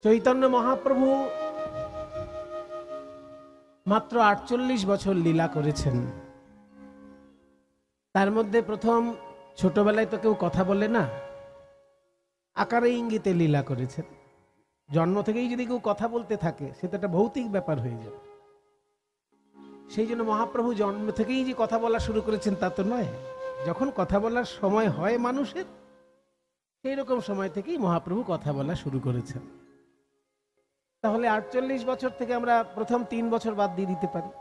চৈতন্য মহাপ্রভু মাত্র ৪৮ বছর লীলা করেছেন। তার মধ্যে প্রথম ছোটবেলায় তো কেউ কথা বলে না, আকারে ইঙ্গিতে লীলা করেছেন। জন্ম থেকেই যদি কেউ কথা বলতে থাকে সেটা একটা ভৌতিক ব্যাপার হয়ে যাবে। সেই জন্য মহাপ্রভু জন্ম থেকেই যে কথা বলা শুরু করেছেন তা তো নয়। যখন কথা বলার সময় হয় মানুষের, সেই রকম সময় থেকেই মহাপ্রভু কথা বলা শুরু করেছেন। তাহলে ৪৮ বছর থেকে আমরা প্রথম ৩ বছর বাদ দিয়ে দিতে পারি,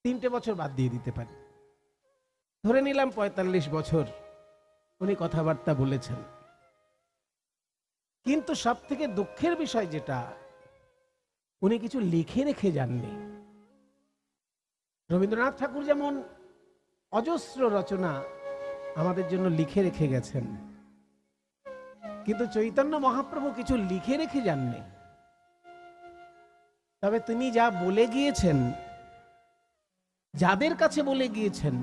৩টে বছর বাদ দিয়ে দিতে পারি, ধরে নিলাম ৪৫ বছর উনি কথাবার্তা বলেছেন। কিন্তু সব থেকে দুঃখের বিষয় যেটা, উনি কিছু লিখে রেখে যাননি। রবীন্দ্রনাথ ঠাকুর যেমন অজস্র রচনা আমাদের জন্য লিখে রেখে গেছেন, কিন্তু চৈতন্য মহাপ্রভু কিছু লিখে রেখে যাননি। তবে তিনি যা বলে গিয়েছেন, যাদের কাছে বলে গিয়েছেন,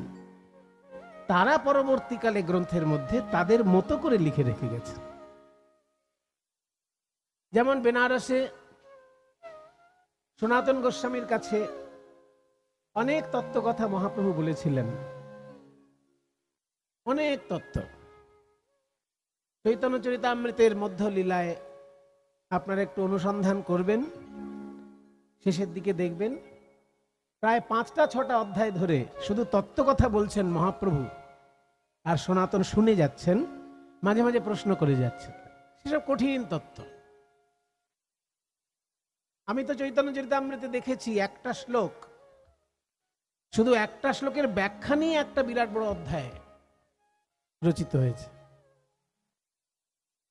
তারা পরবর্তীকালে গ্রন্থের মধ্যে তাদের মতো করে লিখে রেখে গেছেন। যেমন বেনারসে সনাতন গোস্বামীর কাছে অনেক তত্ত্ব কথা মহাপ্রভু বলেছিলেন, অনেক তত্ত্ব। চৈতন্য চরিতামৃতের মধ্য লীলায় আপনারা একটু অনুসন্ধান করবেন, শেষের দিকে দেখবেন প্রায় ৫টা-৬টা অধ্যায় ধরে শুধু তত্ত্ব কথা বলছেন মহাপ্রভু, আর সনাতন শুনে যাচ্ছেন, মাঝে মাঝে প্রশ্ন করে যাচ্ছেন। সেসব কঠিন তত্ত্ব। আমি তো চৈতন্য চরিতামৃতে দেখেছি একটা শ্লোক, শুধু একটা শ্লোকের ব্যাখ্যা নিয়ে একটা বিরাট বড় অধ্যায় রচিত হয়েছে।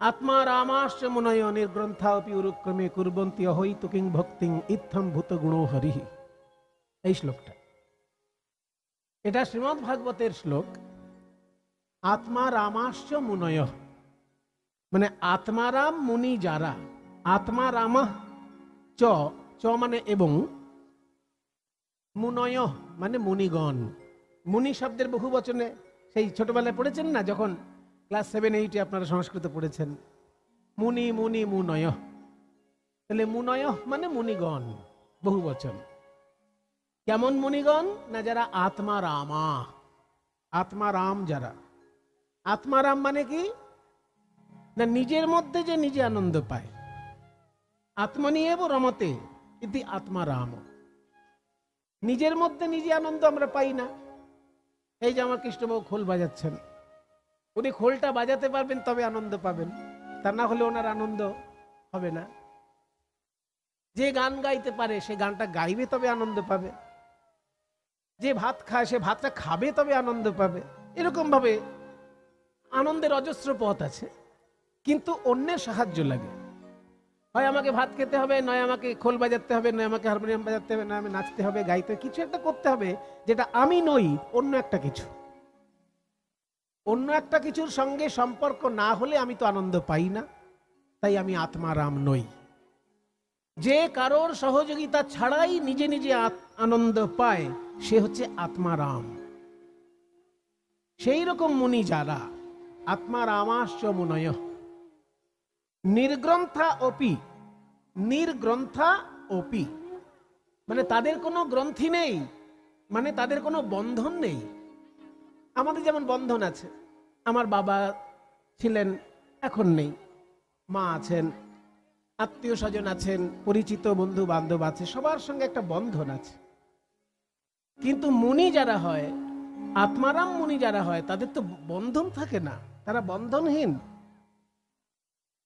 আত্মা রামাশ্চ মুনয় নির্গ্রন্থাপি উরুক্রমে কুর্বন্তি অহৈতু কিং ভক্তিং ইত্থম ভূত গুণো হরি। এই শ্লোকটা, এটা শ্রীমদ্ ভাগবতের শ্লোক। আত্মা রামাশ্চ মুনয়, মানে আত্মারাম মুনি যারা, আত্মা রাম চ চ মানে এবং, মুনয় মানে মুনিগণ। মুনি শব্দের বহু বচনে সেই ছোটবেলায় পড়েছেন না, যখন ক্লাস 7-8 আপনারা সংস্কৃত পড়েছেন, মুনি মুনি মুনয়। তাহলে মুনয় মানে মুনিগণ, বহু বচন। কেমন মুনিগণ? না যারা আত্মারামা, আত্মারাম যারা। আত্মারাম মানে কি? না নিজের মধ্যে যে নিজে আনন্দ পায়। আত্মনিয়েব রমতে ইতি আত্মারাম। নিজের মধ্যে নিজে আনন্দ আমরা পাই না। এই যে আমার কৃষ্ণবাবু খোল বাজাচ্ছেন, উনি খোলটা বাজাতে পারবেন তবে আনন্দ পাবেন, তা না হলে ওনার আনন্দ হবে না। যে গান গাইতে পারে সে গানটা গাইবে তবে আনন্দ পাবে, যে ভাত খায় সে ভাতটা খাবে তবে আনন্দ পাবে। এরকম ভাবে আনন্দের অজস্র পথ আছে, কিন্তু অন্যের সাহায্য লাগে। হয় আমাকে ভাত খেতে হবে, নয় আমাকে খোল বাজাতে হবে, নয় আমাকে হারমোনিয়াম বাজাতে হবে, নয় আমি নাচতে হবে, গাইতে হবে, কিছু একটা করতে হবে যেটা আমি নই, অন্য একটা কিছু। অন্য একটা কিছুর সঙ্গে সম্পর্ক না হলে আমি তো আনন্দ পাই না, তাই আমি আত্মারাম নই। যে কারোর সহযোগিতা ছাড়াই নিজে নিজে আনন্দ পায়, সে হচ্ছে আত্মারাম। সেই রকম মুনি যারা, আত্মারামাশ্চ মুনয় নির্গ্রন্থা অপি, নির্গ্রন্থা অপি মানে তাদের কোনো গ্রন্থি নেই, মানে তাদের কোনো বন্ধন নেই। আমাদের যেমন বন্ধন আছে, আমার বাবা ছিলেন, এখন নেই, মা আছেন, আত্মীয় স্বজন আছেন, পরিচিত বন্ধু বান্ধব আছে, সবার সঙ্গে একটা বন্ধন আছে। কিন্তু মুনি যারা হয়, আত্মারাম মুনি যারা হয়, তাদের তো বন্ধন থাকে না, তারা বন্ধনহীন।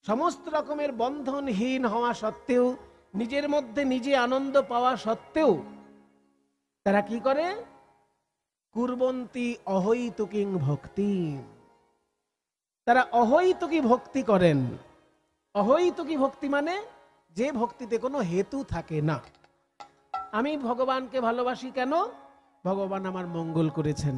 সমস্ত রকমের বন্ধনহীন হওয়া সত্ত্বেও, নিজের মধ্যে নিজে আনন্দ পাওয়া সত্ত্বেও তারা কি করে? কুর্বন্তি অহৈতুকিং ভক্তি, তারা অহৈতুকী ভক্তি করেন। অহৈতুকী ভক্তি মানে যে ভক্তিতে কোনো হেতু থাকে না। আমি ভগবানকে ভালোবাসি কেন? ভগবান আমার মঙ্গল করেছেন,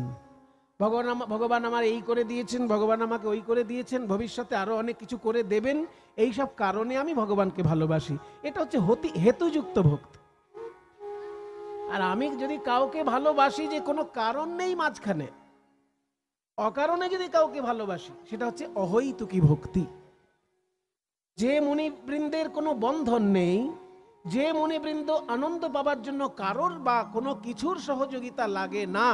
ভগবান আমার এই করে দিয়েছেন, ভগবান আমাকে ওই করে দিয়েছেন, ভবিষ্যতে আরো অনেক কিছু করে দেবেন, এই সব কারণে আমি ভগবানকে ভালোবাসি। এটা হচ্ছে হেতুযুক্ত ভক্তি। আর আমি যদি কাউকে ভালোবাসি যে কোনো কারণ নেই মাঝখানে, অকারণে যদি কাউকে ভালোবাসি, সেটা হচ্ছে অহৈতুকী ভক্তি। যে মুনিবৃন্দের কোনো বন্ধন নেই, যে মুনিবৃন্দ আনন্দ পাবার জন্য কারোর বা কোনো কিছুর সহযোগিতা লাগে না,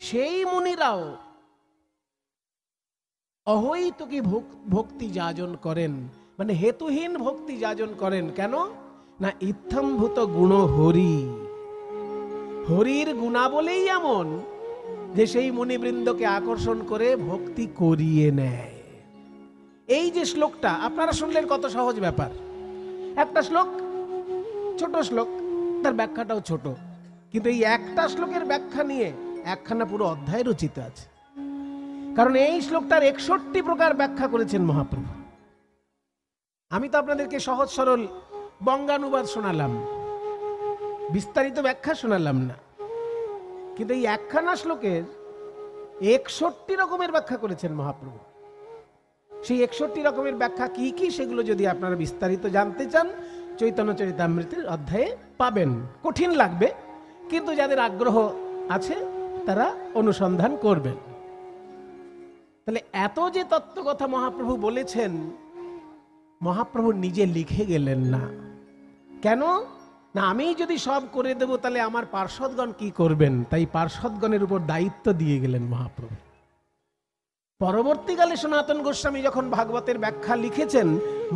সেই মুনিরাও অহৈতুকী ভক্তি যাজন করেন, মানে হেতুহীন ভক্তি যাজন করেন। কেন না? ইত্থম্ভূত গুণ হরি, হরির গুণাবলেই এমন যে সেই মুনিবৃন্দকে আকর্ষণ করে ভক্তি করিয়ে নেয়। এই যে শ্লোকটা আপনারা শুনলেন, কত সহজ ব্যাপার। একটা শ্লোক, ছোট শ্লোক, তার ব্যাখ্যাটাও ছোট, কিন্তু এই একটা শ্লোকের ব্যাখ্যা নিয়ে একখানা পুরো অধ্যায় রচিত আছে। কারণ এই শ্লোকটার 61 প্রকার ব্যাখ্যা করেছেন মহাপ্রভু। আমি তো আপনাদেরকে সহজ সরল বঙ্গানুবাদ শোনালাম, বিস্তারিত ব্যাখ্যা শোনালাম না, কিন্তু এই একখানা শ্লোকের 61 রকমের ব্যাখ্যা করেছেন মহাপ্রভু। সেই 61 রকমের ব্যাখ্যা কি কি, সেগুলো যদি আপনারা বিস্তারিত জানতে চান, চৈতন্য চরিতামৃতের অধ্যায়ে পাবেন। কঠিন লাগবে, কিন্তু যাদের আগ্রহ আছে তারা অনুসন্ধান করবেন। তাহলে এত যে তত্ত্বকথা মহাপ্রভু বলেছেন, মহাপ্রভু নিজে লিখে গেলেন না। কেন না? আমি যদি সব করে দেব তাহলে আমার পার্ষদগণ কি করবেন? তাই পার্ষদগণের উপর দায়িত্ব দিয়ে গেলেন মহাপ্রভু। পরবর্তীকালে সনাতন গোস্বামী যখন ভাগবতের ব্যাখ্যা লিখেছেন,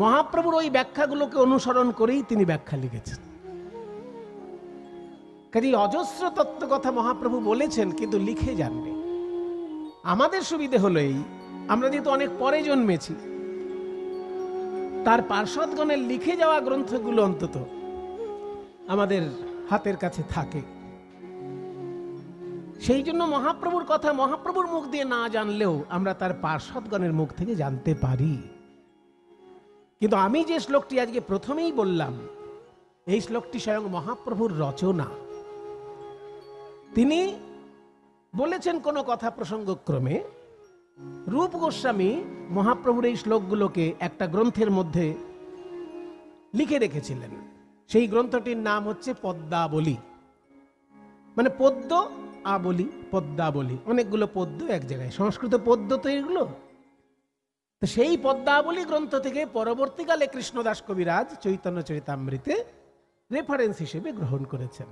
মহাপ্রভুর ওই ব্যাখ্যাগুলোকে অনুসরণ করেই তিনি ব্যাখ্যা লিখেছেন। কাজে অজস্র তত্ত্বকথা মহাপ্রভু বলেছেন, কিন্তু লিখে যাননি। আমাদের সুবিধে হলো এই, আমরা যেহেতু অনেক পরে জন্মেছি, তার পার্ষদগণের লিখে যাওয়া গ্রন্থগুলো অন্তত আমাদের হাতের কাছে থাকে। সেই জন্য মহাপ্রভুর কথা মহাপ্রভুর মুখ দিয়ে না জানলেও আমরা তার পার্ষদগণের মুখ থেকে জানতে পারি। কিন্তু আমি যে শ্লোকটি আজকে প্রথমেই বললাম, এই শ্লোকটি স্বয়ং মহাপ্রভুর রচনা। তিনি বলেছেন কোনো কথা প্রসঙ্গক্রমে, রূপ গোস্বামী মহাপ্রভুর এই শ্লোকগুলোকে একটা গ্রন্থের মধ্যে লিখে রেখেছিলেন। সেই গ্রন্থটির নাম হচ্ছে পদ্মাবলী, মানে পদ্য আবলী, পদ্মাবলী, অনেকগুলো পদ্য এক জায়গায়, সংস্কৃত পদ্য তো এগুলো। তো সেই পদ্মাবলী গ্রন্থ থেকে পরবর্তীকালে কৃষ্ণদাস কবিরাজ চৈতন্য চরিতামৃতে রেফারেন্স হিসেবে গ্রহণ করেছেন।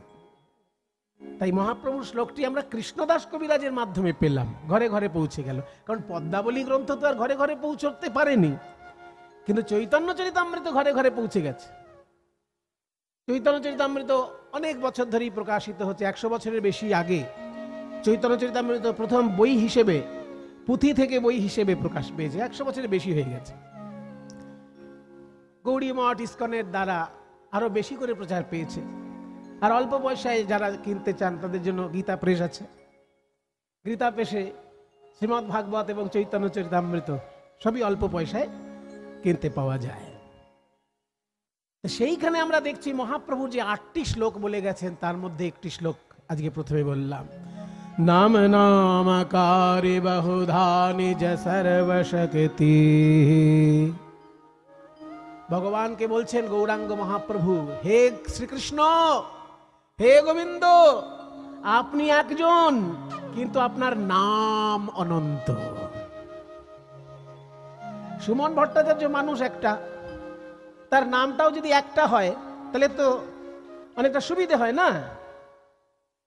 তাই মহাপ্রভুর শ্লোকটি আমরা কৃষ্ণদাস কবিরাজের মাধ্যমে পেলাম, ঘরে ঘরে পৌঁছে গেল। কারণ পদ্মাবলী গ্রন্থ তো আর ঘরে ঘরে পৌঁছতে পারেনি, কিন্তু চৈতন্য চরিতামৃত ঘরে ঘরে পৌঁছে গেছে। চৈতন্য চরিতামৃত অনেক বছর ধরেই প্রকাশিত হচ্ছে, 100 বছরের বেশি আগে চৈতন্য চরিতামৃত প্রথম বই হিসেবে, পুঁথি থেকে বই হিসেবে প্রকাশ পেয়েছে, 100 বছরের বেশি হয়ে গেছে। গৌড়ী মঠ ইস্কনের দ্বারা আরো বেশি করে প্রচার পেয়েছে। আর অল্প পয়সায় যারা কিনতে চান তাদের জন্য গীতা প্রেস আছে, গীতা প্রেসে শ্রীমদ্ ভাগবত এবং চৈতন্য চরিতামৃত সবই অল্প পয়সায় কিনতে পাওয়া যায়। সেইখানে আমরা দেখছি মহাপ্রভু যে 8টি শ্লোক বলে গেছেন, তার মধ্যে একটি শ্লোক আজকে প্রথমে বললাম, নাম নামকারে বহুধা নিজ সর্বশক্তি। ভগবানকে বলছেন গৌরাঙ্গ মহাপ্রভু, হে শ্রীকৃষ্ণ, হে গোবিন্দ, আপনি একজন, কিন্তু আপনার নাম অনন্ত। সুমন ভট্টাচার্য মানুষ একটা, তার নামটাও যদি একটা হয় তাহলে তো অনেকটা সুবিধে হয় না?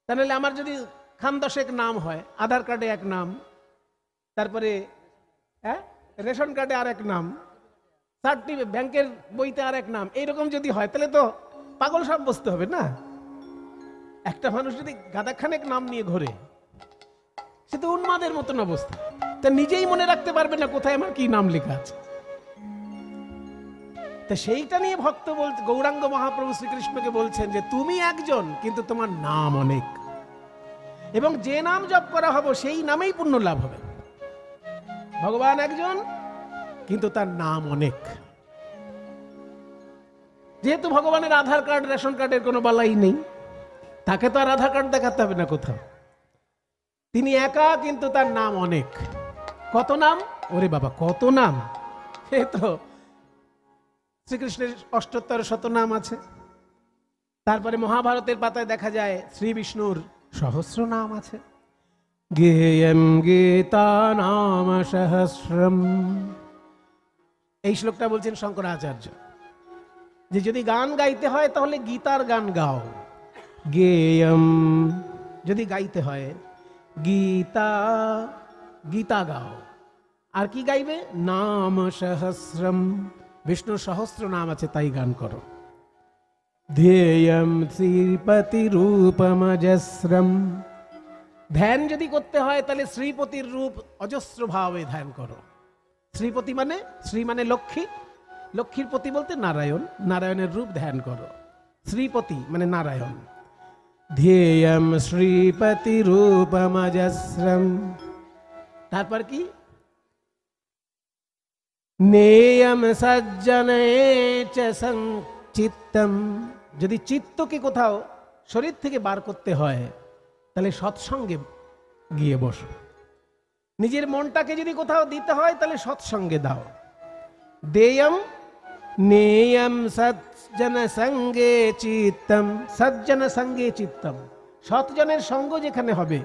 তাহলে আমার যদি খান 10 নাম হয়, আধার কার্ডে এক নাম, তারপরে রেশন কার্ডে আর এক নাম, সার্টিফিকেট ব্যাংকের বইতে আর এক নাম, এইরকম যদি হয় তাহলে তো পাগল সব বসতে হবে না? একটা মানুষ যদি গাদাখানেক নাম নিয়ে ঘোরে, সে তো উন্মাদের মতন অবস্থা, তা নিজেই মনে রাখতে পারবে না কোথায় আমার কি নাম লেখা আছে। তা সেইটা নিয়ে ভক্ত বলছে, গৌরাঙ্গ মহাপ্রভু শ্রীকৃষ্ণকে বলছেন যে তুমি একজন, কিন্তু তোমার নাম অনেক, এবং যে নাম জপ করা হবে সেই নামেই পুণ্য লাভ হবে। ভগবান একজন, কিন্তু তার নাম অনেক। যেহেতু ভগবানের আধার কার্ড রেশন কার্ডের কোনো বালাই নেই, তাকে তো আর আধার কার্ড দেখাতে হবে না কোথাও, তিনি একা, কিন্তু তার নাম অনেক। কত নাম? ওরে বাবা, কত নাম! এ তো শ্রীকৃষ্ণের 78 শতনাম আছে। তারপরে মহাভারতের পাতায় দেখা যায় শ্রী বিষ্ণুর সহস্র নাম আছে। গেয়ম গীতা নাম সহস্রম, এই শ্লোকটা বলছেন শঙ্করাচার্য, যে যদি গান গাইতে হয় তাহলে গীতার গান গাও। গেয়ম, যদি গাইতে হয় গীতা, গীতা গাও। আর কি গাইবে? নাম সহস্রম, বিষ্ণুর সহস্র নাম আছে তাই গান করো। ধ্যেয়ম শ্রীপতি রূপমজস্রম, ধ্যান যদি করতে হয় তাহলে শ্রীপতির রূপ অজস্র ভাবে ধ্যান করো। শ্রীপতি মানে, শ্রী মানে লক্ষ্মী, লক্ষ্মীর পতি বলতে নারায়ণ, নারায়ণের রূপ ধ্যান করো। শ্রীপতি মানে নারায়ণ। ধ্যেয়ম শ্রীপতি রূপমজস্রম, তারপর কি? নেয়ম সজ্জনে চ সংচিত্তম, যদি চিত্তকে কোথাও শরীর থেকে বার করতে হয় তাহলে সৎসঙ্গে গিয়ে বসো। নিজের মনটাকে যদি কোথাও দিতে হয় তাহলে সৎসঙ্গে দাও। দেয়ম নেয়ম সজ্জন সঙ্গে চিত্তম, সজ্জন সঙ্গে চিত্তম, সৎজনের সঙ্গ যেখানে হবে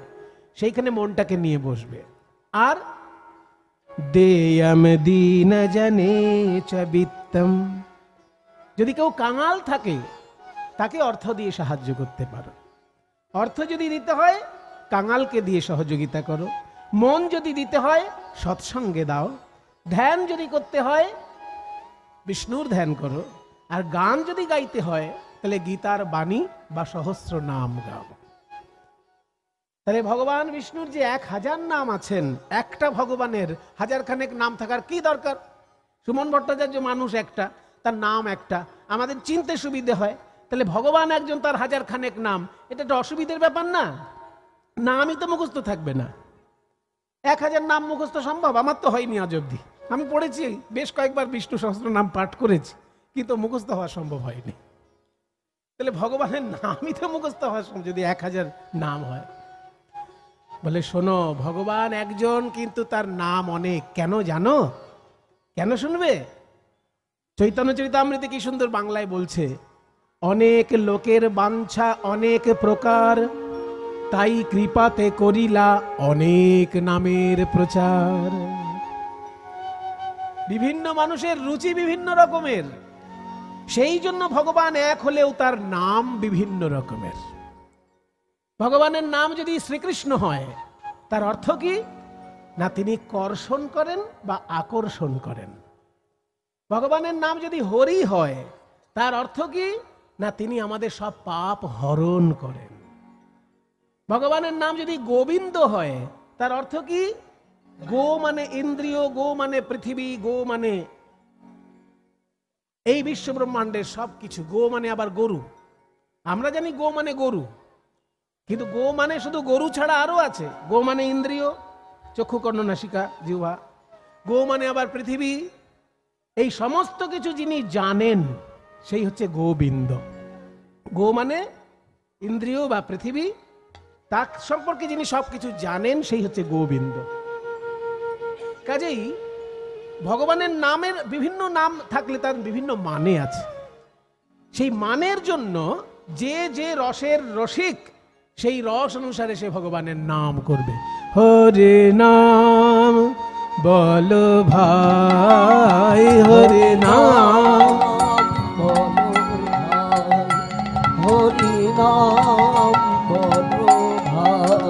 সেইখানে মনটাকে নিয়ে বসবে। আর দেয়ম দীন জনে চ বিত্তম, যদি কেউ কাঙাল থাকে তাকে অর্থ দিয়ে সাহায্য করতে পারো। অর্থ যদি দিতে হয় কাঙালকে দিয়ে সহযোগিতা করো। মন যদি দিতে হয় সৎসঙ্গে দাও। ধ্যান যদি করতে হয় বিষ্ণুর ধ্যান করো। আর গান যদি গাইতে হয় তাহলে গীতার বাণী বা সহস্র নাম গাও। তাহলে ভগবান বিষ্ণুর যে 1000 নাম আছেন, একটা ভগবানের 1000 খানেক নাম থাকার কি দরকার? সুমন ভট্টাচার্য মানুষ একটা, তার নাম একটা, আমাদের চিনতে সুবিধে হয়। তাহলে ভগবান একজন, তার 1000 খানেক নাম, এটা একটা অসুবিধের ব্যাপার না? নামই তো মুখস্থ থাকবে না। 1000 নাম মুখস্থ সম্ভব? আমার তো হয়নি আজ অব্দি। আমি পড়েছি বেশ কয়েকবার বিষ্ণু সহস্র নাম পাঠ করেছি, কিন্তু মুখস্থ হওয়া সম্ভব হয়নি। তাহলে ভগবানের নামই তো মুখস্থ হওয়া সম্ভব যদি 1000 নাম হয়। বলে শোনো, ভগবান একজন কিন্তু তার নাম অনেক। কেন জানো? কেন শুনবে? চৈতন্য চরিতামৃতে কি সুন্দর বাংলায় বলছে, অনেক লোকের বাঞ্ছা অনেক প্রকার, তাই কৃপাতে করিলা অনেক নামের প্রচার। বিভিন্ন মানুষের রুচি বিভিন্ন রকমের, সেই জন্য ভগবান এক হলেও তার নাম বিভিন্ন রকমের। ভগবানের নাম যদি শ্রীকৃষ্ণ হয় তার অর্থ কি না? তিনি কর্ষণ করেন বা আকর্ষণ করেন। ভগবানের নাম যদি হরি হয় তার অর্থ কি না? তিনি আমাদের সব পাপ হরণ করেন। ভগবানের নাম যদি গোবিন্দ হয় তার অর্থ কি? গো মানে ইন্দ্রিয়, গো মানে পৃথিবী, গো মানে এই বিশ্ব ব্রহ্মাণ্ডের সব কিছু। গো মানে আবার গরু। আমরা জানি গো মানে গরু, কিন্তু গো মানে শুধু গরু ছাড়া আরো আছে। গো মানে ইন্দ্রিয়, চক্ষু কর্ণ নাসিকা জিহ্বা। গো মানে আবার পৃথিবী। এই সমস্ত কিছু যিনি জানেন সেই হচ্ছে গোবিন্দ। গো মানে ইন্দ্রিয় বা পৃথিবী, তার সম্পর্কে যিনি সবকিছু জানেন সেই হচ্ছে গোবিন্দ। কাজেই ভগবানের নামের বিভিন্ন নাম থাকলে তার বিভিন্ন মানে আছে। সেই মানের জন্য যে যে রসের রসিক সেই রস অনুসারে সে ভগবানের নাম করবে। হরে নাম বলো ভাই, হরে নাম বলো ভাই, হরি নাম বলো ভাই,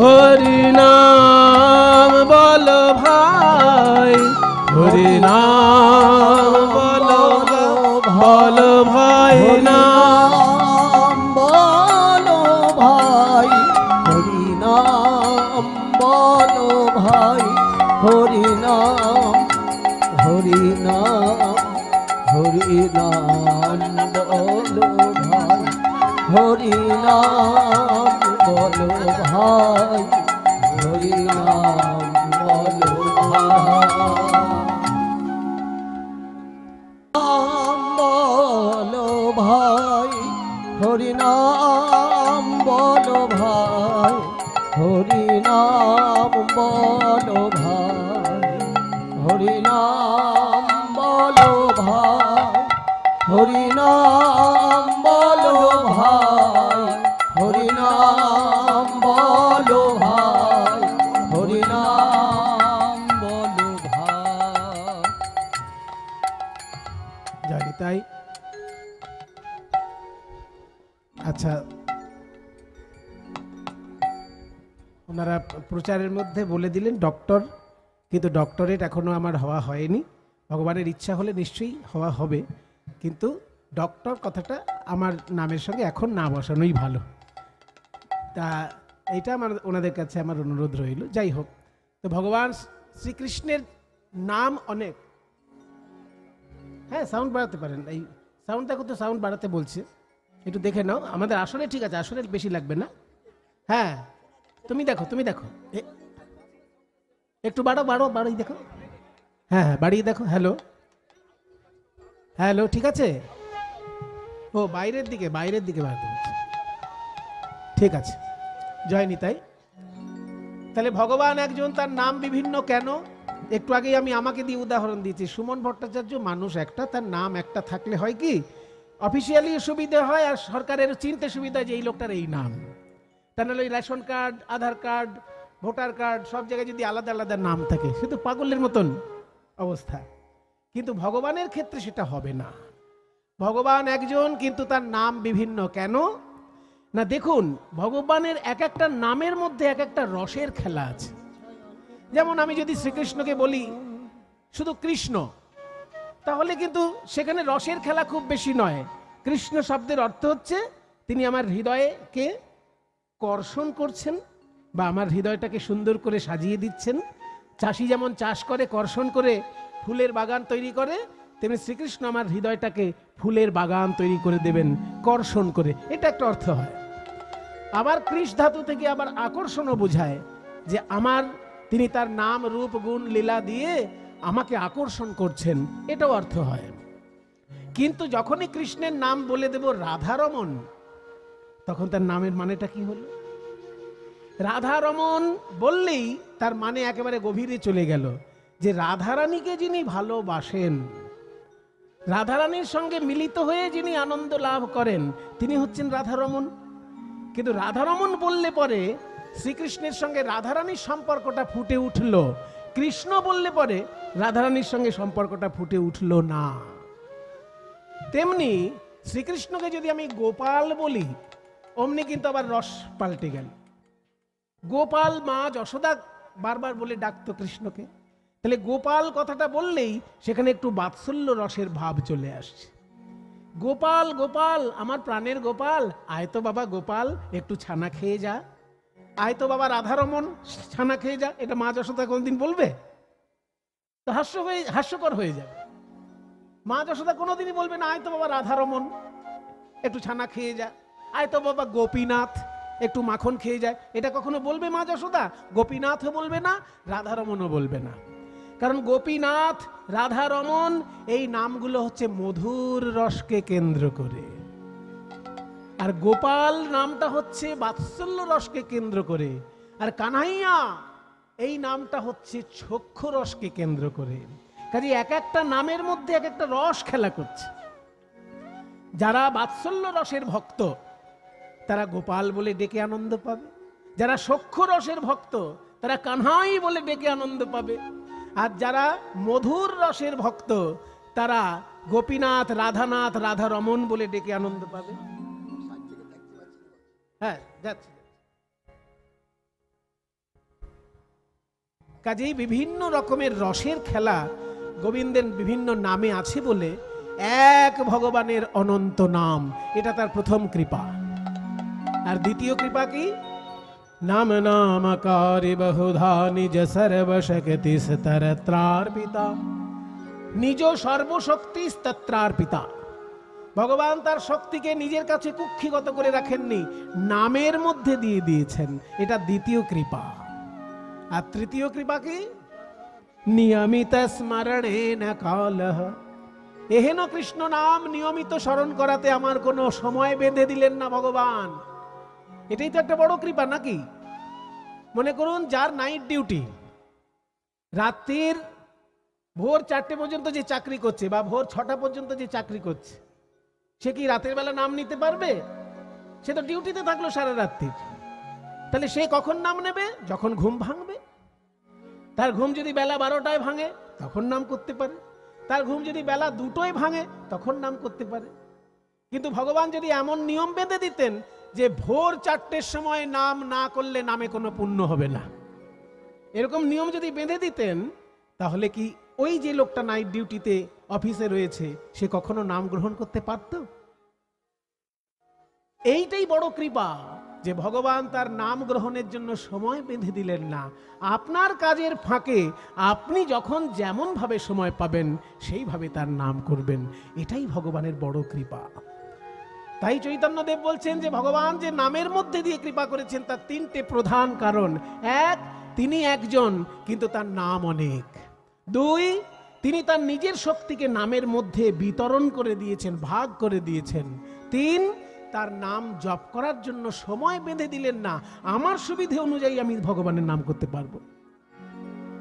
হরি নাম বলো ভাই, হরি নাম বলো, বলো ভাই নাম বলো ভাই, হরি নাম বলো ভাই, হরি নাম, হরি নাম, হরি নাম বলো ভাই, হরি নাম বলো ভাই, হরি নাম বলো ভাই, হরি নাম বলো ভাই, হরি নাম বলো ভাই, হরি নাম বলো ভাই, হরি নাম বলো ভাই, হরি নাম বলো ভাই, হরি নাম বলো ভাই। নিতাই। আচ্ছা, ওনারা প্রচারের মধ্যে বলে দিলেন ডক্টর, কিন্তু ডক্টরেট এখনো আমার হওয়া হয়নি। ভগবানের ইচ্ছা হলে নিশ্চয়ই হওয়া হবে, কিন্তু ডক্টর কথাটা আমার নামের সঙ্গে এখন না বসানোই ভালো। তা এইটা আমার ওনাদের কাছে আমার অনুরোধ রইল। যাই হোক, তো ভগবান শ্রীকৃষ্ণের নাম অনেক। হ্যাঁ, সাউন্ড বাড়াতে পারেন। এই সাউন্ড দেখো তো, সাউন্ড বাড়াতে বলছে, একটু দেখে নাও। আমাদের আসলে ঠিক আছে, আসলে বেশি লাগবে না। হ্যাঁ, তুমি দেখো, তুমি দেখো, একটু বাড়ো বাড়ো বাড়িয়ে দেখো। হ্যাঁ হ্যাঁ, বাড়িয়ে দেখো। হ্যালো হ্যালো, ঠিক আছে। ও বাইরের দিকে, বাইরের দিকে বাড়াতে বলছে। ঠিক আছে, জয় নিতাই। তাহলে ভগবান একজন, তার নাম বিভিন্ন কেন? একটু আগেই আমি আমাকে দিয়ে উদাহরণ দিয়েছি। সুমন ভট্টাচার্য মানুষ একটা, তার নাম একটা থাকলে হয় কি অফিসিয়ালি সুবিধা হয়, আর সরকারের চিনতে সুবিধা যে এই লোকটার এই নাম। তা নাহলে ওই রেশন কার্ড, আধার কার্ড, ভোটার কার্ড সব জায়গায় যদি আলাদা আলাদা নাম থাকে, সে তো পাগলের মতন অবস্থা। কিন্তু ভগবানের ক্ষেত্রে সেটা হবে না। ভগবান একজন, কিন্তু তার নাম বিভিন্ন কেন না? দেখুন, ভগবানের এক একটা নামের মধ্যে এক একটা রসের খেলা আছে। যেমন আমি যদি শ্রীকৃষ্ণকে বলি শুধু কৃষ্ণ, তাহলে কিন্তু সেখানে রসের খেলা খুব বেশি নয়। কৃষ্ণ শব্দের অর্থ হচ্ছে তিনি আমার হৃদয়কে কর্ষণ করছেন, বা আমার হৃদয়টাকে সুন্দর করে সাজিয়ে দিচ্ছেন। চাষি যেমন চাষ করে কর্ষণ করে ফুলের বাগান তৈরি করে, তেমনি শ্রীকৃষ্ণ আমার হৃদয়টাকে ফুলের বাগান তৈরি করে দেবেন কর্ষণ করে। এটা একটা অর্থ হয়। আবার কৃষ ধাতু থেকে আবার আকর্ষণও বোঝায়, যে আমার তিনি তার নাম রূপ গুণ লীলা দিয়ে আমাকে আকর্ষণ করছেন, এটাও অর্থ হয়। কিন্তু যখনই কৃষ্ণের নাম বলে দেব রাধারমণ, তখন তার নামের মানেটা কি হলো? রাধারমণ বললেই তার মানে একেবারে গভীরে চলে গেল, যে রাধারানীকে যিনি ভালোবাসেন, রাধারানীর সঙ্গে মিলিত হয়ে যিনি আনন্দ লাভ করেন, তিনি হচ্ছেন রাধারমণ। কিন্তু রাধারমণ বললে পরে শ্রীকৃষ্ণের সঙ্গে রাধারানীর সম্পর্কটা ফুটে উঠল, কৃষ্ণ বললে পরে রাধারানীর সঙ্গে সম্পর্কটা ফুটে উঠল না। তেমনি শ্রীকৃষ্ণকে যদি আমি গোপাল বলি, অমনি কিন্তু আবার রস পাল্টে গেল। গোপাল মা যশোদা বারবার বলে ডাকতো কৃষ্ণকে, তাহলে গোপাল কথাটা বললেই সেখানে একটু বাৎসল্য রসের ভাব চলে আসছে। গোপাল গোপাল, আমার প্রাণের গোপাল, আয় তো বাবা গোপাল, একটু ছানা খেয়ে যা। আয় তো বাবা রাধারমণ, ছানা খেয়ে যা। এটা মা যশোদা কোনদিন বলবে? তো হাস্যকর হয়ে যাবে। মা যশোদা কোনোদিনই বলবে না আয় তো বাবা রাধারমণ, একটু ছানা খেয়ে যা। আয় তো বাবা গোপীনাথ, একটু মাখন খেয়ে যায়। এটা কখনো বলবে মা যশোদা? গোপীনাথও বলবে না, রাধারমণও বলবে না। কারণ গোপীনাথ, রাধারমণ এই নামগুলো হচ্ছে মধুর রসকে কেন্দ্র করে, আর গোপাল নামটা হচ্ছে বাৎসল্য রসকে কেন্দ্র করে, আর কানাইয়া এই নামটা হচ্ছে চক্ষু রসকে কেন্দ্র করে। কাজে এক একটা নামের মধ্যে এক একটা রস খেলা করছে। যারা বাৎসল্য রসের ভক্ত তারা গোপাল বলে ডেকে আনন্দ পাবে, যারা চক্ষু রসের ভক্ত তারা কানহাই বলে ডেকে আনন্দ পাবে, আর যারা মধুর রসের ভক্ত তারা গোপীনাথ, রাধানাথ, রাধারমণ বলে ডেকে আনন্দ পাবে। হ্যাঁ, যাচ্ছে। কাজেই বিভিন্ন রকমের রসের খেলা গোবিন্দের বিভিন্ন নামে আছে বলে এক ভগবানের অনন্ত নাম, এটা তার প্রথম কৃপা। আর দ্বিতীয় কৃপা কি? নাম নামকারি বহুধা নিজ সর্বশক্তি স্তরত্রার্পিতা। নিজ সর্বশক্তি স্তত্রার্পিতা। ভগবান তার শক্তিকে নিজের কাছে কুক্ষিগত করে রাখেননি, নামের মধ্যে দিয়ে দিয়েছেন। এটা দ্বিতীয় কৃপা। আর তৃতীয় কৃপা কি? নিয়মিত স্মরণেন কালঃ। এহেন কৃষ্ণ নাম নিয়মিত স্মরণ করাতে আমার কোনো সময় বেঁধে দিলেন না ভগবান। এটাই তো একটা বড় কৃপা নাকি? মনে করুন যার নাইট ডিউটি, রাত্রির ভোর 4টে পর্যন্ত যে চাকরি করছে বা ভোর 6টা পর্যন্ত যে চাকরি করছে, সে কি রাতের বেলা নাম নিতে পারবে? সে তো ডিউটিতে থাকলো সারা রাত্রির। তাহলে সে কখন নাম নেবে? যখন ঘুম ভাঙবে। তার ঘুম যদি বেলা 12টায় ভাঙে তখন নাম করতে পারে। তার ঘুম যদি বেলা 2টোয় ভাঙে তখন নাম করতে পারে। কিন্তু ভগবান যদি এমন নিয়ম বেঁধে দিতেন যে ভোর 4টের সময় নাম না করলে নামে কোনো পুণ্য হবে না, এরকম নিয়ম যদি বেঁধে দিতেন, তাহলে কি ওই যে লোকটা নাইট ডিউটিতে অফিসে রয়েছে সে কখনো নাম গ্রহণ করতে পারত? এইটাই বড় কৃপা যে ভগবান তার নাম গ্রহণের জন্য সময় বেঁধে দিলেন না। আপনার কাজের ফাঁকে আপনি যখন যেমন ভাবে সময় পাবেন সেইভাবে তার নাম করবেন, এটাই ভগবানের বড় কৃপা। তাই চৈতন্যদেব বলছেন যে ভগবান যে নামের মধ্যে দিয়ে কৃপা করেছেন তার 3টে প্রধান কারণ। 1, তিনি একজন কিন্তু তার নাম অনেক। 2, তিনি তার নিজের শক্তিকে নামের মধ্যে বিতরণ করে দিয়েছেন, ভাগ করে দিয়েছেন। 3, তার নাম জপ করার জন্য সময় বেঁধে দিলেন না, আমার সুবিধে অনুযায়ী আমি ভগবানের নাম করতে পারবো।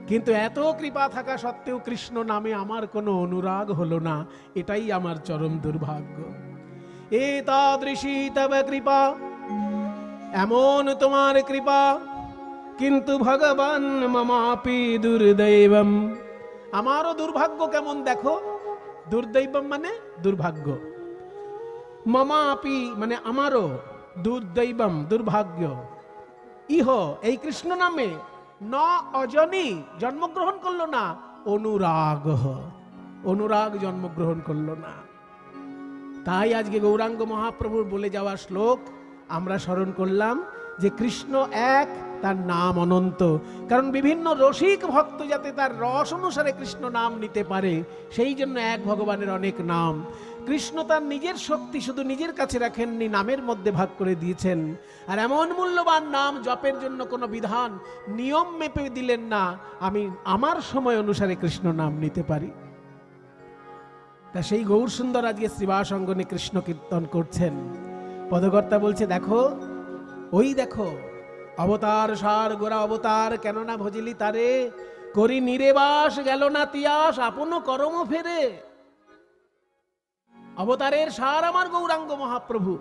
কিন্তু এত কৃপা থাকা সত্ত্বেও কৃষ্ণ নামে আমার কোনো অনুরাগ হলো না, এটাই আমার চরম দুর্ভাগ্য। এতাদৃশী তব কৃপা, এমন তোমার কৃপা, কিন্তু ভগবান মমাপি দুর্দৈবম, আমারও দুর্ভাগ্য কেমন দেখো। দুর্দৈবম মানে দুর্ভাগ্য, মমাপি মানে আমারও, দুর্দৈবম দুর্ভাগ্য। ইহ এই কৃষ্ণ নামে ন অজনী জন্মগ্রহণ করলো না, অনুরাগ, অনুরাগ জন্মগ্রহণ করলো না। তাই আজকে গৌরাঙ্গ মহাপ্রভুর বলে যাওয়া শ্লোক আমরা স্মরণ করলাম যে কৃষ্ণ এক, তার নাম অনন্ত। কারণ বিভিন্ন রসিক ভক্ত যাতে তার রস অনুসারে কৃষ্ণ নাম নিতে পারে, সেই জন্য এক ভগবানের অনেক নাম। কৃষ্ণ তার নিজের শক্তি শুধু নিজের কাছে রাখেননি, নামের মধ্যে ভাগ করে দিয়েছেন। আর এমন মূল্যবান নাম জপের জন্য কোনো বিধান নিয়ম মেপে দিলেন না, আমি আমার সময় অনুসারে কৃষ্ণ নাম নিতে পারি। তা সেই গৌর সুন্দর আজকে শ্রীবাস অঙ্গনে কৃষ্ণ কীর্তন করছেন। পদকর্তা বলছে দেখো, ওই দেখো অবতার সার গোরা অবতার, কেননা ভজিলি তারে, করি নিরেবাস গেল না তিয়াস, আপন করম ফেরে। অবতারের সার আমার গৌরাঙ্গ মহাপ্রভু,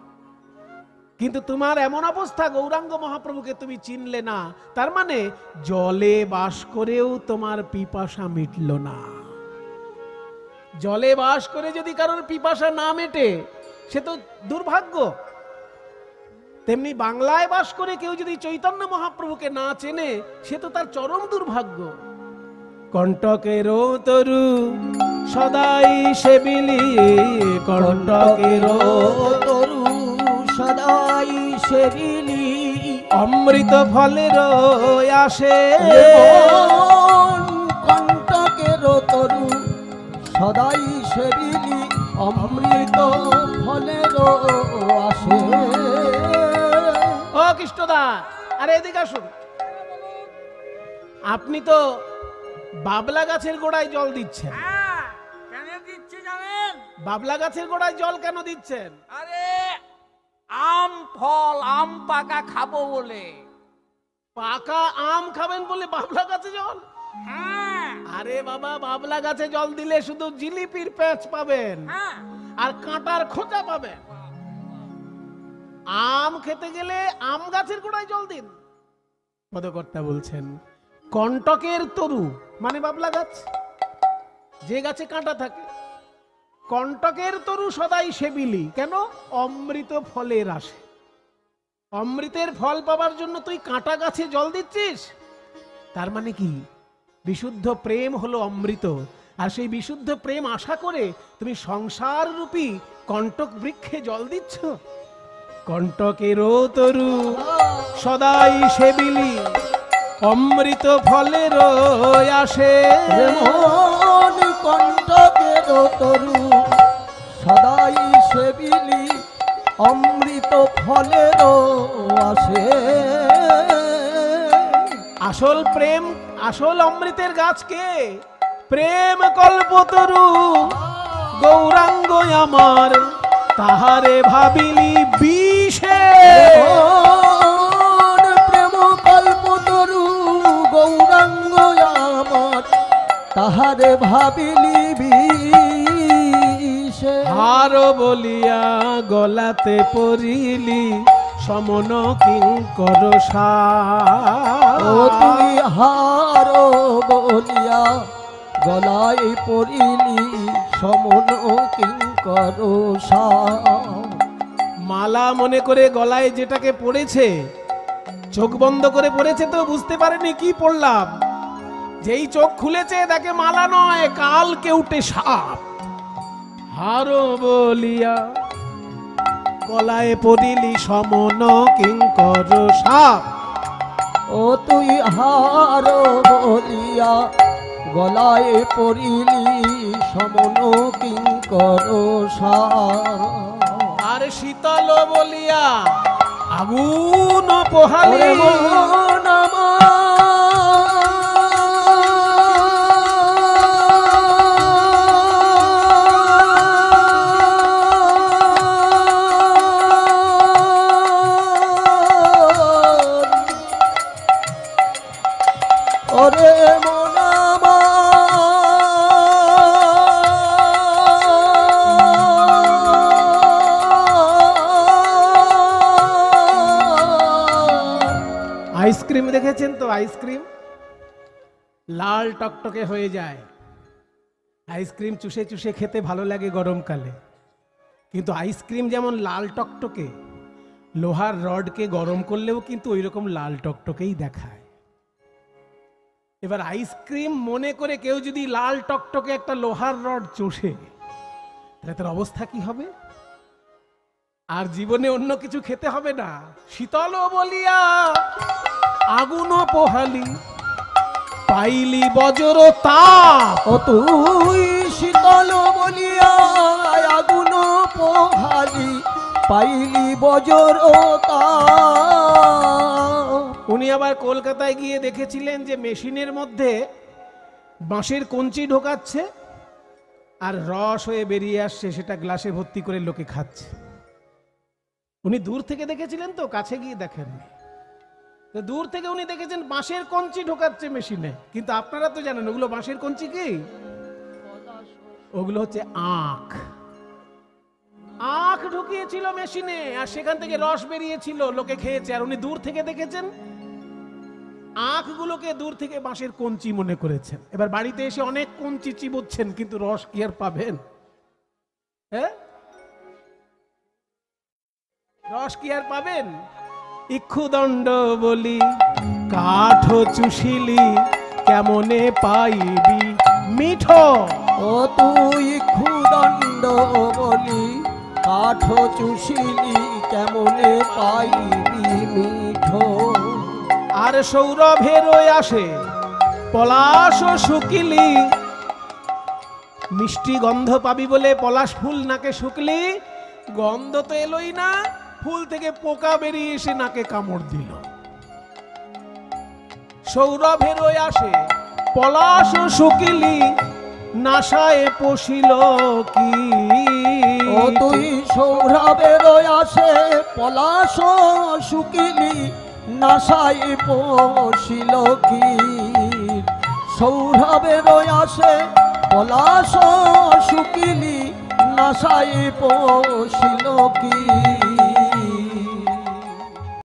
কিন্তু তোমার এমন অবস্থা গৌরাঙ্গ মহাপ্রভুকে তুমি চিনলে না, তার মানে জলে বাস করেও তোমার পিপাসা মিটল না। জলে বাস করে যদি কারোর পিপাসা না মেটে সে তো দুর্ভাগ্য। তেমনি বাংলায় বাস করে কেউ যদি চৈতন্য মহাপ্রভুকে না চেনে সে তো তার চরম দুর্ভাগ্য। কণ্টকের তরু সদাই সেবিলি, কণ্টকের তরু সদাই সেবিলি, অমৃত ফলের আসে। কণ্টকের তরু সদাই সেবিলি, অমৃত ফলের আসে। ও কৃষ্ণদা, আরে এদিকে আসুন। আপনি তো বাবলা গাছের গোড়ায় জল দিচ্ছেন। কেন দিচ্ছি জানেন? বাবলা গাছের গোড়ায় জল কেন দিচ্ছেন? আরে আম ফল, আম পাকা খাবো বলে। পাকা আম খাবেন বলে বাবলা গাছে জল? হ্যাঁ আরে বাবা, বাবলা গাছে জল দিলে শুধু জিলিপির প্যাচ পাবেন হ্যাঁ, আর কাঁটার খোঁচা পাবেন। আম খেতে গেলে আম গাছের গোড়ায় জল দিন। পদকর্তা বলছেন কণ্টকের তরু মানে বাবলা গাছ, যে গাছে কাঁটা থাকে। কণ্টকের তরু সদাই সেবিলি, কেন? অমৃত ফলের আসে। অমৃতের ফল পাবার জন্য তুই কাঁটা গাছে জল দিচ্ছিস, তার মানে কি? বিশুদ্ধ প্রেম হলো অমৃত, আর সেই বিশুদ্ধ প্রেম আশা করে তুমি সংসার রূপী কণ্টক বৃক্ষে জল দিচ্ছ। কণ্টকের তরু সদাই সেবিলি, অমৃত ফলের আসে। মন কণ্টকের তরু সদাই সেবিলি, অমৃত ফলের আসে। আসল প্রেম, আসল অমৃতের গাছ কে? প্রেম কল্পতরু গৌরাঙ্গ আমার, তাহারে ভাবিলি বিষে। প্রেম কল্পতরু গৌরাঙ্গ আমার, তাহারে ভাবিলি বিষে। হার বলিয়া গলাতে পড়িলি, সমন কিঙ্কর সার। ও তুই হার বলিয়া গলায় পড়িলি সমন কিঙ্কর সাপ। মালা মনে করে গলায় যেটাকে পড়েছে, চোখ বন্ধ করে পড়েছে তো বুঝতে পারেনি কি পড়লাম। যেই চোখ খুলেছে দেখে মালা নয়, কাল কেউটে সাপ। হারো বলিয়া গলায় পড়িলি সমন কিঙ্কর সাপ। ও তুই হার বলিয়া গলায় পড়িলি সমন কিঙ্কর সাপ। আর শীতল বলিয়া আগুন পোহালি। ওরে মন আমার, ওরে মন আইসক্রিম দেখেছেন তো? আইসক্রিম লাল টকটকে হয়ে যায়। আইসক্রিম চুষে চুষে খেতে ভালো লাগে গরমকালে, কিন্তু আইসক্রিম যেমন লাল টকটকে, লোহার রডকে গরম করলেও কিন্তু ওই রকম লাল টকটকেই দেখায়। এবার আইসক্রিম মনে করে কেউ যদি লাল টকটকে একটা লোহার রড চষে, তাহলে তার অবস্থা কি হবে? আর জীবনে অন্য কিছু খেতে হবে না। শীতল বলিয়া আগুন পোহালি, পাইলি বজ্র তাপ। ও তুই শীতল বলিয়া আগুন পোহালি, পাইলি বজ্র তাপ। উনি আবার কলকাতায় গিয়ে দেখেছিলেন যে মেশিনের মধ্যে বাঁশের কঞ্চি ঢোকাচ্ছে আর রস হয়ে বেরিয়ে আসছে, সেটা গ্লাসে ভর্তি করে লোকে খাচ্ছে। উনি দূর থেকে দেখেছিলেন তো, কাছে গিয়ে দেখেননি। তো দূর থেকে উনি দেখেছেন বাঁশের কঞ্চি ঢোকাচ্ছে মেশিনে, কিন্তু আপনারা তো জানেন ওগুলো বাঁশের কঞ্চি কি? ওগুলো হচ্ছে আখ। আখ ঢুকিয়েছিল মেশিনে আর সেখান থেকে রস বেরিয়েছিল, লোকে খেয়েছে। আর উনি দূর থেকে দেখেছেন আখগুলোকে, দূর থেকে বাঁশের কঞ্চি মনে করেছেন। এবার বাড়িতে এসে অনেক কঞ্চি চিবোচ্ছেন, কিন্তু রস কি আর পাবেন? হ্যাঁ, রস কি আর পাবেন? ইক্ষুদণ্ড বলি কাঠ চুষিলি, কেমনে পাইবি মিঠো। ও তুই ক্ষুদণ্ড বলি কাঠ চুষিলি, কেমনে পাইবি মিঠো। আর সৌরভের আসে পলাশ শুকিলি, মিষ্টি গন্ধ পাবি বলে পলাশ ফুল নাকে শুকলি, গন্ধ তো এলোই না, ফুল থেকে পোকা বেরিয়ে এসে নাকে কামড় দিল। সৌরভের আসে পলাশ শুকিলি, নাসায় পশিল কি। ও তুই সৌরভের আসে পলাশ শুকিলি, নাসাই পশিল কি। সৌরভের আসে পলাশ শুকিলি, নাসাই পশিল কি।